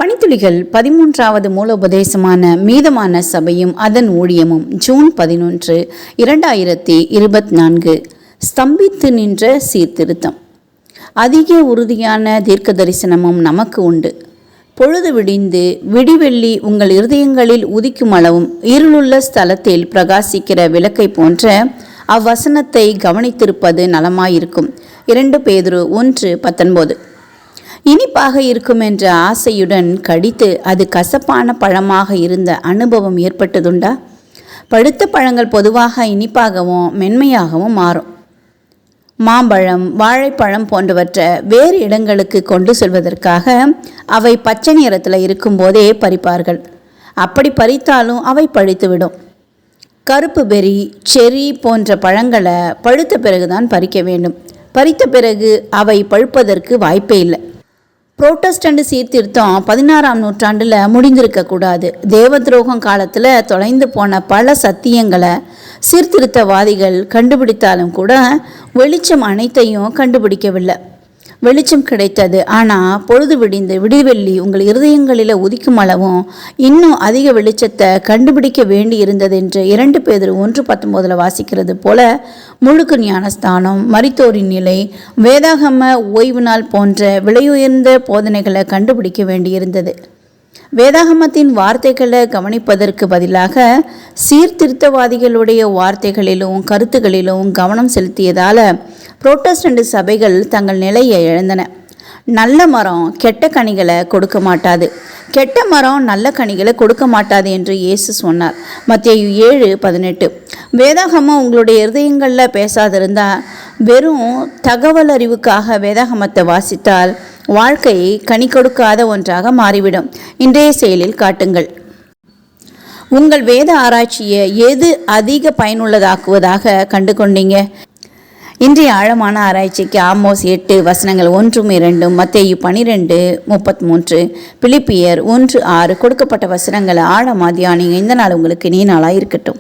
மணித்துளிகள் 13வது மூலோபதேசமான மீதமான சபையும் அதன் ஊழியமும் ஜூன் 11, 2024. ஸ்தம்பித்து நின்ற சீர்திருத்தம். அதிக உறுதியான தீர்க்க தரிசனமும் நமக்கு உண்டு. பொழுது விடிந்து விடிவெள்ளி உங்கள் இருதயங்களில் உதிக்கும் அளவும் இருளுள்ள ஸ்தலத்தில் பிரகாசிக்கிற விளக்கை போன்ற அவ்வசனத்தை கவனித்திருப்பது நலமாயிருக்கும். 2 பேதுரு 1:19. இனிப்பாக இருக்கும் என்ற ஆசையுடன் கடித்து அது கசப்பான பழமாக இருந்த அனுபவம் ஏற்பட்டதுண்டா? பழுத்த பழங்கள் பொதுவாக இனிப்பாகவும் மென்மையாகவும் மாறும். மாம்பழம், வாழைப்பழம் போன்றவற்றை வேறு இடங்களுக்கு கொண்டு செல்வதற்காக அவை பச்சை நிறத்தில் இருக்கும்போதே பறிப்பார்கள். அப்படி பறித்தாலும் அவை பழுத்துவிடும். கருப்பு பெரி, செரி போன்ற பழங்களை பழுத்த பிறகுதான் பறிக்க வேண்டும். பறித்த பிறகு அவை பழுப்பதற்கு வாய்ப்பே இல்லை. புரோட்டஸ்டண்ட் சீர்திருத்தம் 16ஆம் நூற்றாண்டில் முடிந்திருக்கக்கூடாது. தேவ துரோகம் காலத்தில் தொலைந்து போன பல சத்தியங்களை சீர்திருத்தவாதிகள் கண்டுபிடித்தாலும் கூட வெளிச்சம் அனைத்தையும் கண்டுபிடிக்கவில்லை. வெளிச்சம் கிடைத்தது, ஆனால் பொழுது விடிந்து விடிவெள்ளி உங்கள் இருதயங்களில் உதிக்கும் அளவும் இன்னும் அதிக வெளிச்சத்தை கண்டுபிடிக்க வேண்டி இருந்தது என்று 2 பேதுரு 1:19 வாசிக்கிறது போல முழுக்கு ஞானஸ்தானம், மரித்தோரின் நிலை, வேதாகம ஓய்வு நாள் போன்ற விலையுயர்ந்த போதனைகளை கண்டுபிடிக்க வேண்டியிருந்தது. வேதாகமத்தின் வார்த்தைகளை கவனிப்பதற்கு பதிலாக சீர்திருத்தவாதிகளுடைய வார்த்தைகளிலும் கருத்துகளிலும் கவனம் செலுத்தியதால் புரோட்டஸ்டண்ட் சபைகள் தங்கள் நிலையை இழந்தன. நல்ல மரம் கெட்ட கனிகளை கொடுக்க மாட்டாது, கெட்ட மரம் நல்ல கனிகளை கொடுக்க மாட்டாது என்று இயேசு சொன்னார். மத்தேயு 7:18. வேதாகமம் உங்களுடைய இருதயங்களில் பேசாதிருந்தால், வெறும் தகவல் அறிவுக்காக வேதாகமத்தை வாசித்தால் வாழ்க்கை கனி கொடுக்காத ஒன்றாக மாறிவிடும். இன்றைய செயலில் காட்டுங்கள். உங்கள் வேத ஆராய்ச்சியை எது அதிக பயனுள்ளதாக்குவதாக கண்டு கொண்டீங்க? இன்றைய ஆழமான ஆராய்ச்சிக்கு ஆமோஸ் 8:1-2, மத்தேயு 12:33, பிலிப்பியர் 1:6 கொடுக்கப்பட்ட வசனங்களை ஆழமா தியானிங்க. இந்த நாள் உங்களுக்கு இனிய நாளாக இருக்கட்டும்.